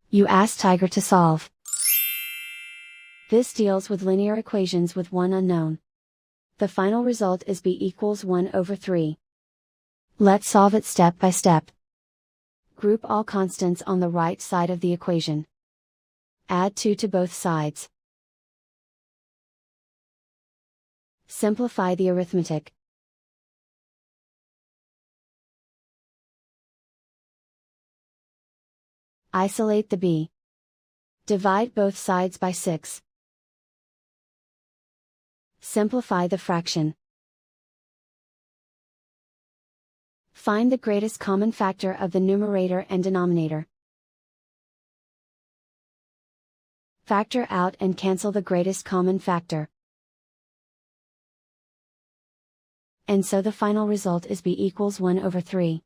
You ask Tiger to solve. This deals with linear equations with one unknown. The final result is b equals 1 over 3. Let's solve it step by step. Group all constants on the right side of the equation. Add 2 to both sides. Simplify the arithmetic. Isolate the b. Divide both sides by 6. Simplify the fraction. Find the greatest common factor of the numerator and denominator. Factor out and cancel the greatest common factor. And so the final result is b equals 1 over 3.